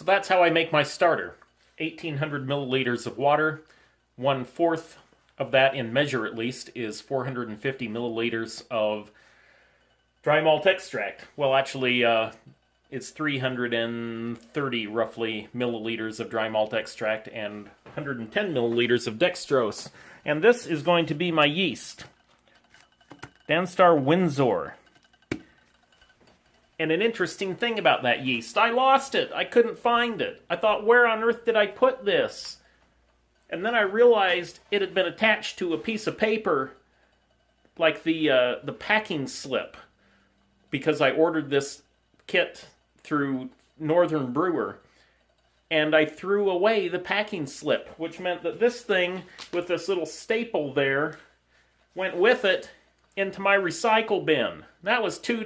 So that's how I make my starter. 1,800 milliliters of water. 1/4 of that, in measure at least, is 450 milliliters of dry malt extract. Well, actually, it's 330 roughly milliliters of dry malt extract and 110 milliliters of dextrose. And this is going to be my yeast. Danstar Windsor. And an interesting thing about that yeast, I lost it. I couldn't find it. I thought, where on earth did I put this? And then I realized it had been attached to a piece of paper, like the packing slip, because I ordered this kit through Northern Brewer. And I threw away the packing slip, which meant that this thing, with this little staple there, went with it into my recycle bin. That was 2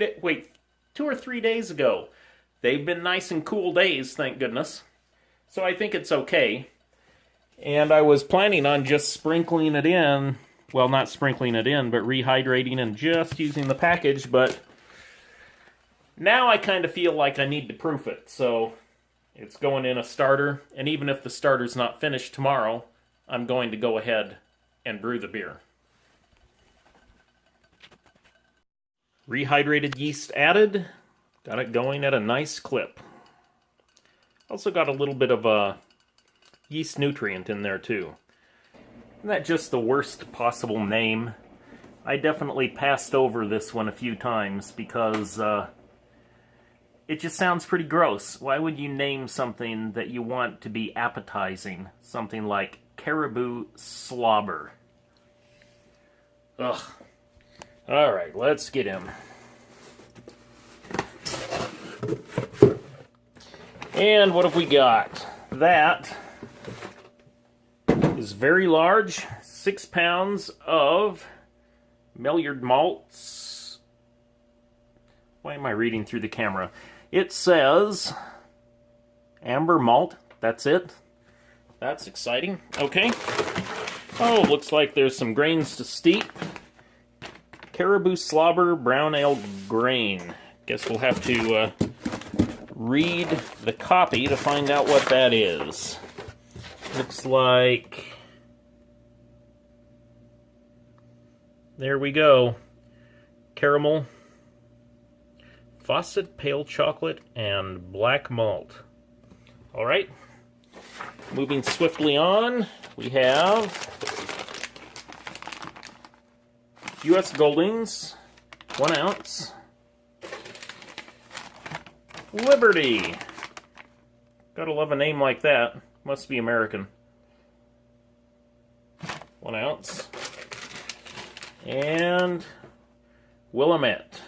or 3 days ago. They've been nice and cool days, thank goodness. So I think it's okay. And I was planning on just sprinkling it in. Well, not sprinkling it in, but rehydrating and just using the package. But now I kind of feel like I need to proof it. So it's going in a starter. And even if the starter's not finished tomorrow, I'm going to go ahead and brew the beer. Rehydrated yeast added. Got it going at a nice clip. Also got a little bit of a yeast nutrient in there too. Isn't that just the worst possible name? I definitely passed over this one a few times because it just sounds pretty gross. Why would you name something that you want to be appetizing? Something like Caribou Slobber. Ugh. Alright, let's get him. And what have we got? That is very large. 6 pounds of Maillard malts. Why am I reading through the camera? It says amber malt. That's it. That's exciting. Okay. Oh, looks like there's some grains to steep. Caribou Slobber brown ale grain. Guess we'll have to read the copy to find out what that is. Looks like... There we go. Caramel, Fawcett pale chocolate, and black malt. Alright. Moving swiftly on, we have U.S. Goldings, 1 ounce. Liberty. Gotta love a name like that. Must be American. 1 ounce. And Willamette.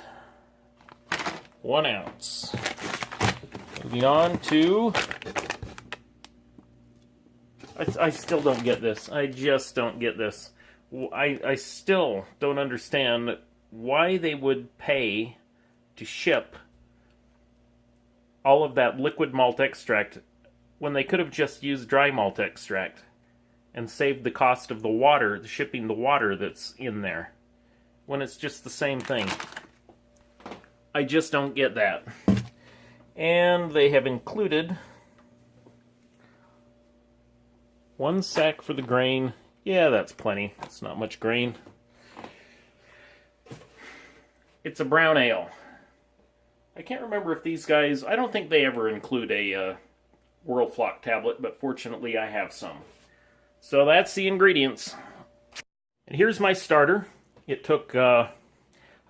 1 ounce. Moving on to... I still don't get this. I just don't get this. I still don't understand why they would pay to ship all of that liquid malt extract when they could have just used dry malt extract and saved the cost of the water, shipping the water that's in there, when it's just the same thing. I just don't get that. And they have included 1 sack for the grain. Yeah, that's plenty. It's not much grain. It's a brown ale. I can't remember if these guys... I don't think they ever include a Whirlflock tablet, but fortunately I have some. So that's the ingredients. And here's my starter. It took, I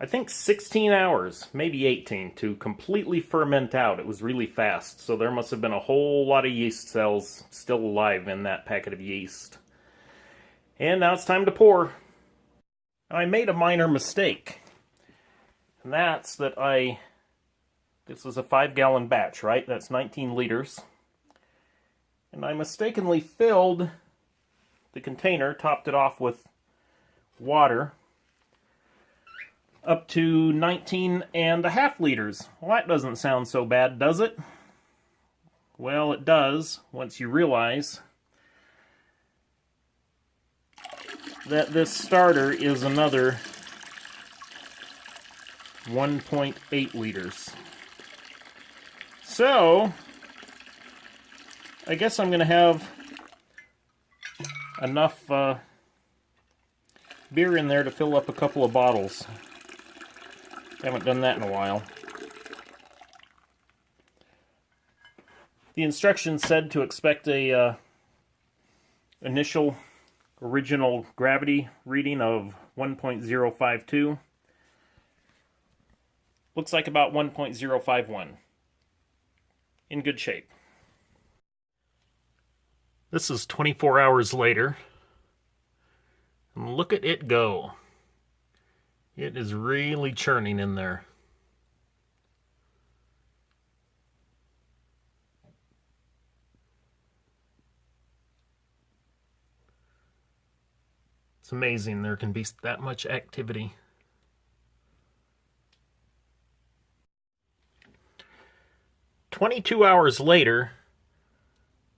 think 16 hours, maybe 18, to completely ferment out. It was really fast, so there must have been a whole lot of yeast cells still alive in that packet of yeast. And now it's time to pour. I made a minor mistake. And that's that this was a 5-gallon batch, right? That's 19 liters. And I mistakenly filled the container, topped it off with water, up to 19.5 liters. Well, that doesn't sound so bad, does it? Well, it does, once you realize that this starter is another 1.8 liters. So, I guess I'm going to have enough beer in there to fill up a couple of bottles. Haven't done that in a while. The instructions said to expect a initial original gravity reading of 1.052. Looks like about 1.051. In good shape. This is 24 hours later. And look at it go. It is really churning in there. It's amazing there can be that much activity. "22 hours later,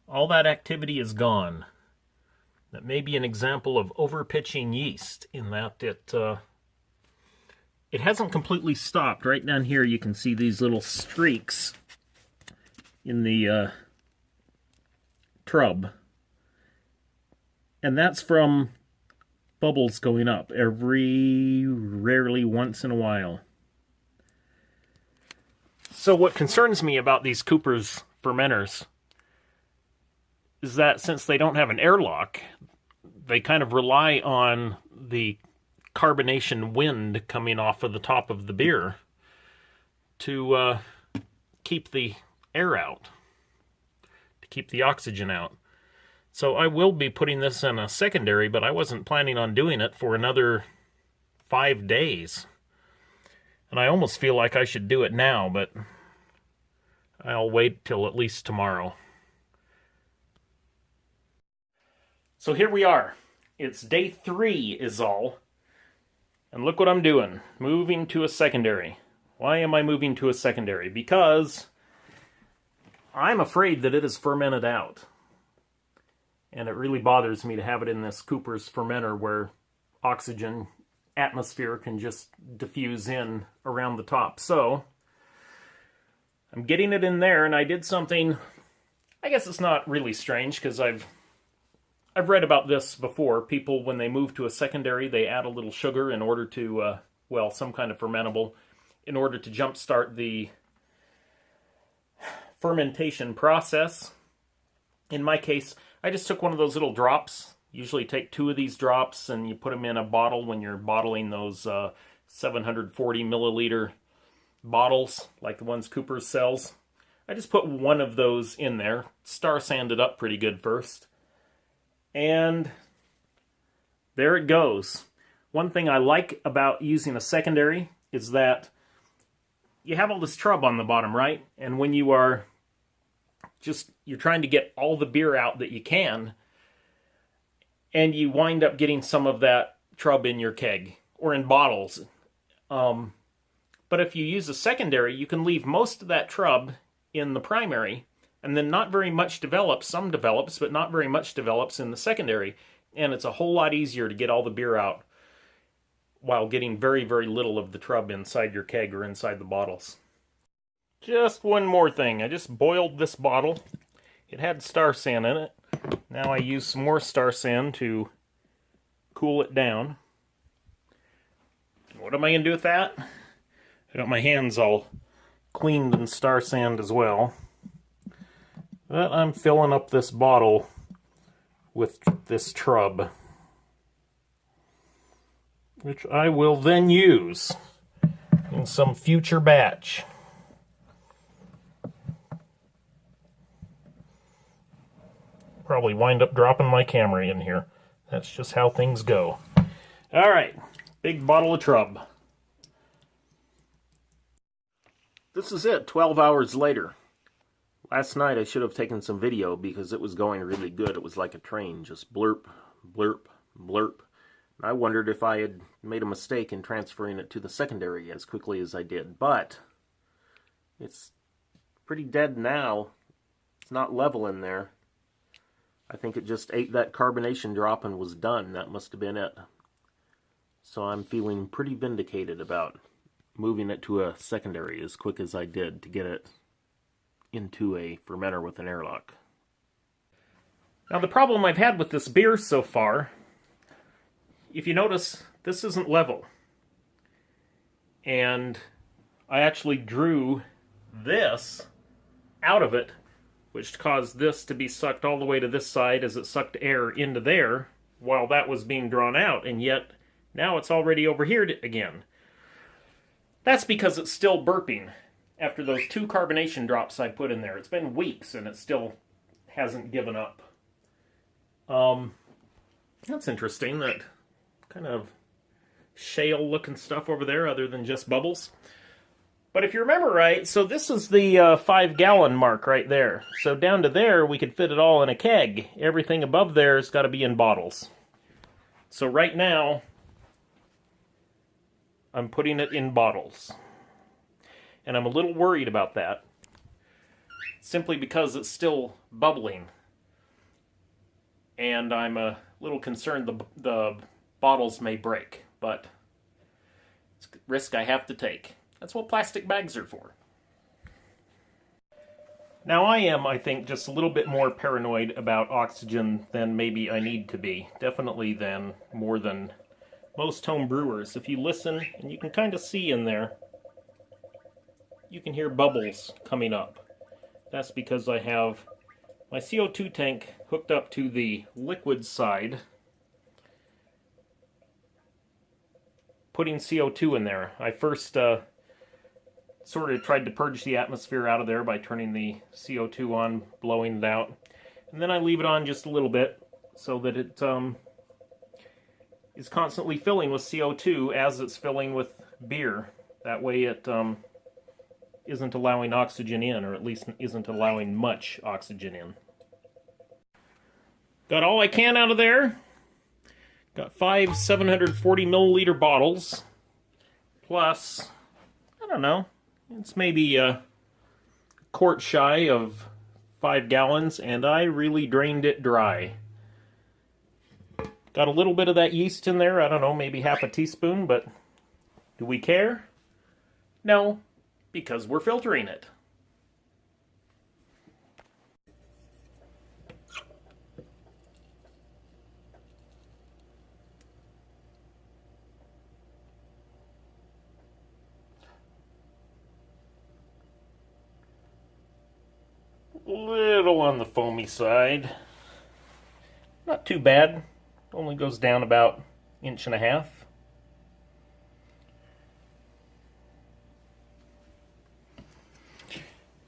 all that activity is gone. That may be an example of overpitching yeast in that it hasn't completely stopped. Right down here you can see these little streaks in the trub. And that's from bubbles going up rarely once in a while. So what concerns me about these Cooper's fermenters is that since they don't have an airlock, they kind of rely on the carbonation wind coming off of the top of the beer to keep the air out, to keep the oxygen out. So I will be putting this in a secondary, but I wasn't planning on doing it for another 5 days. And I almost feel like I should do it now, but I'll wait till at least tomorrow. So here we are. It's day 3 is all. And look what I'm doing. Moving to a secondary. Why am I moving to a secondary? Because I'm afraid that it is fermented out. And it really bothers me to have it in this Cooper's fermenter where oxygen atmosphere can just diffuse in around the top. So I'm getting it in there, and I did something, I guess it's not really strange, because I've read about this before. People, when they move to a secondary, they add a little sugar in order to, well, some kind of fermentable, in order to jumpstart the fermentation process. In my case, I just took one of those little drops. Usually take 2 of these drops and you put them in a bottle when you're bottling those 740 milliliter bottles, like the ones Cooper sells. I just put one of those in there, star sanded up pretty good first. And there it goes. One thing I like about using a secondary is that you have all this trub on the bottom, right? And when you are you're trying to get all the beer out that you can, and you wind up getting some of that trub in your keg or in bottles. But if you use a secondary, you can leave most of that trub in the primary, and then not very much develops. Some develops, but not very much develops in the secondary. And it's a whole lot easier to get all the beer out while getting very, very little of the trub inside your keg or inside the bottles. Just one more thing. I just boiled this bottle. It had star sand in it. Now I use some more star sand to cool it down. What am I going to do with that? I got my hands all cleaned in star sand as well. But I'm filling up this bottle with this trub, which I will then use in some future batch. Probably wind up dropping my camera in here. That's just how things go. All right, big bottle of trub. This is it, 12 hours later. Last night I should have taken some video because it was going really good. It was like a train, just blurp, blurp, blurp. I wondered if I had made a mistake in transferring it to the secondary as quickly as I did, but it's pretty dead now. It's not level in there. I think it just ate that carbonation drop and was done. That must have been it. So I'm feeling pretty vindicated about moving it to a secondary as quick as I did to get it into a fermenter with an airlock. Now the problem I've had with this beer so far, if you notice, this isn't level. And I actually drew this out of it, which caused this to be sucked all the way to this side as it sucked air into there while that was being drawn out, and yet now it's already over here again. That's because it's still burping after those 2 carbonation drops I put in there. It's been weeks and it still hasn't given up. That's interesting, that kind of shale looking stuff over there other than just bubbles. But if you remember right, so this is the 5-gallon mark right there. So down to there, we could fit it all in a keg. Everything above there has got to be in bottles. So right now, I'm putting it in bottles. And I'm a little worried about that, simply because it's still bubbling. And I'm a little concerned the bottles may break, but it's a risk I have to take. That's what plastic bags are for. Now I am, I think, just a little bit more paranoid about oxygen than maybe I need to be. Definitely more than most home brewers. If you listen, and you can kind of see in there, you can hear bubbles coming up. That's because I have my CO2 tank hooked up to the liquid side, putting CO2 in there. I first sort of tried to purge the atmosphere out of there by turning the CO2 on, blowing it out. And then I leave it on just a little bit so that it is constantly filling with CO2 as it's filling with beer. That way it isn't allowing oxygen in, or at least isn't allowing much oxygen in. Got all I can out of there. Got 5 740 milliliter bottles, plus, I don't know, it's maybe a quart shy of 5 gallons, and I really drained it dry. Got a little bit of that yeast in there, I don't know, maybe half a teaspoon, but do we care? No, because we're filtering it. Little on the foamy side. Not too bad. Only goes down about 1.5 inches.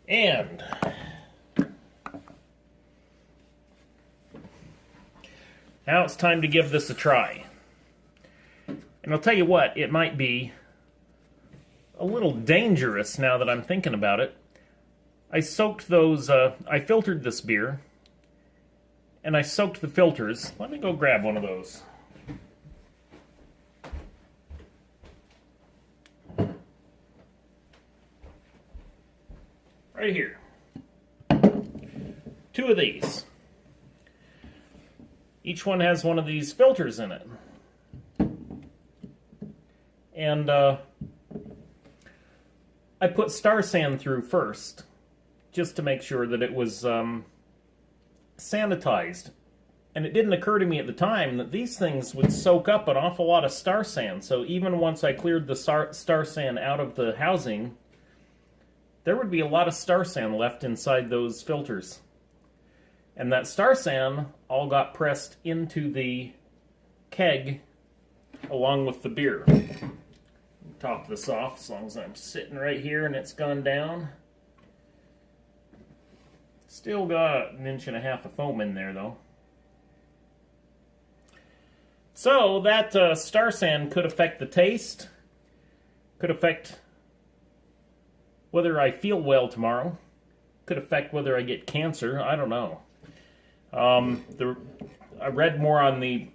And now it's time to give this a try. And I'll tell you what, it might be a little dangerous now that I'm thinking about it. I soaked those, I filtered this beer, and I soaked the filters. Let me go grab one of those. Right here. 2 of these. Each one has one of these filters in it. And I put Star San through first, just to make sure that it was sanitized. And it didn't occur to me at the time that these things would soak up an awful lot of Star San. So even once I cleared the Star San out of the housing, there would be a lot of Star San left inside those filters. And that Star San all got pressed into the keg along with the beer. Top this off as long as I'm sitting right here and it's gone down. Still got 1.5 inches of foam in there, though. So that Star San could affect the taste, could affect whether I feel well tomorrow, could affect whether I get cancer. I don't know. I read more on the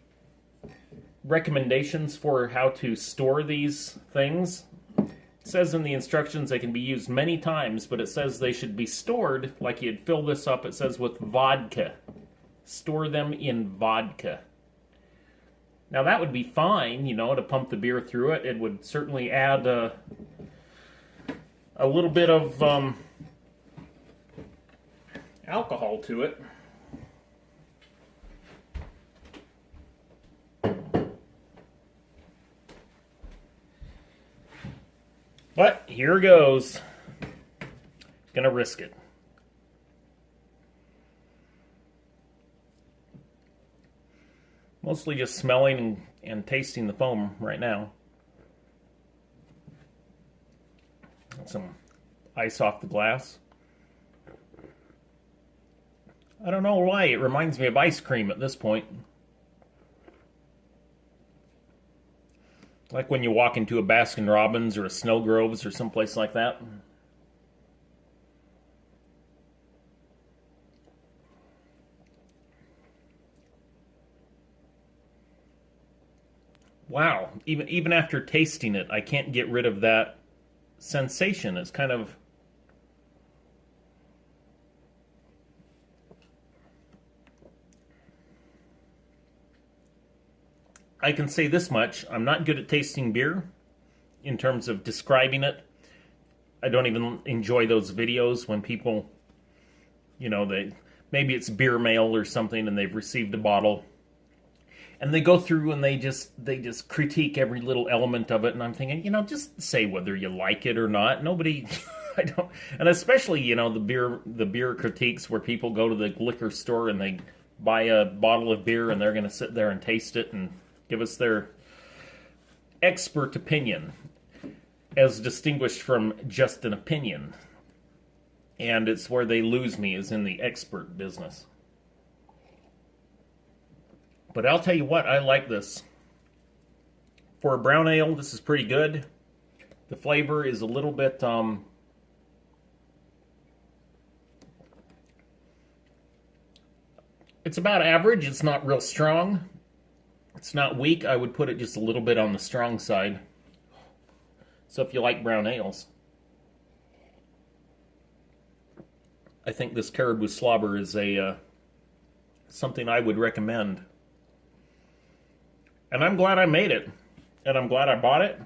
recommendations for how to store these things. It says in the instructions they can be used many times, but it says they should be stored, like you'd fill this up, it says with vodka. Store them in vodka. Now that would be fine, you know, to pump the beer through it. It would certainly add a little bit of alcohol to it. But here goes. Gonna risk it. Mostly just smelling and tasting the foam right now. Some ice off the glass. I don't know why, it reminds me of ice cream at this point. Like when you walk into a Baskin Robbins or a Snow Groves or someplace like that. Wow, even after tasting it, I can't get rid of that sensation. It's kind of... I can say this much, I'm not good at tasting beer in terms of describing it. I don't even enjoy those videos when people, you know, maybe it's beer mail or something and they've received a bottle and they go through and they just critique every little element of it, and I'm thinking, you know, just say whether you like it or not. Nobody I don't, and especially, you know, the beer critiques where people go to the liquor store and they buy a bottle of beer and they're going to sit there and taste it and give us their expert opinion, as distinguished from just an opinion. And it's where they lose me, is in the expert business. But I'll tell you what, I like this. For a brown ale, this is pretty good. The flavor is a little bit... it's about average. It's not real strong. It's not weak. I would put it just a little bit on the strong side. So if you like brown ales, I think this Caribou Slobber is a something I would recommend. And I'm glad I made it. And I'm glad I bought it.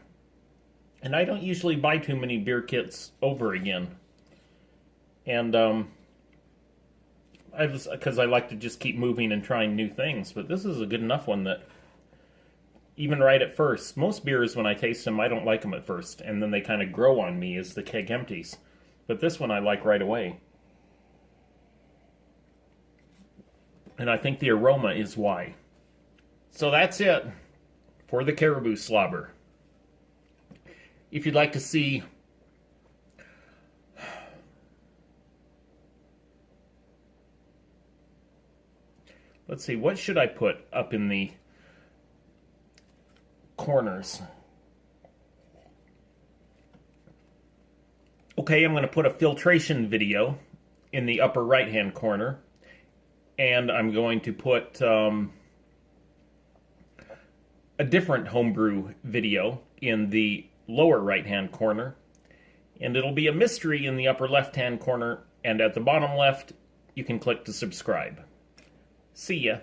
And I don't usually buy too many beer kits over again. And because I like to just keep moving and trying new things. But this is a good enough one that, even right at first, most beers when I taste them, I don't like them at first. And then they kind of grow on me as the keg empties. But this one I like right away. And I think the aroma is why. So that's it for the Caribou Slobber. If you'd like to see let's see, what should I put up in the corners? Okay, I'm going to put a filtration video in the upper right hand corner, and I'm going to put a different homebrew video in the lower right hand corner, and it'll be a mystery in the upper left hand corner, and at the bottom left you can click to subscribe. See ya.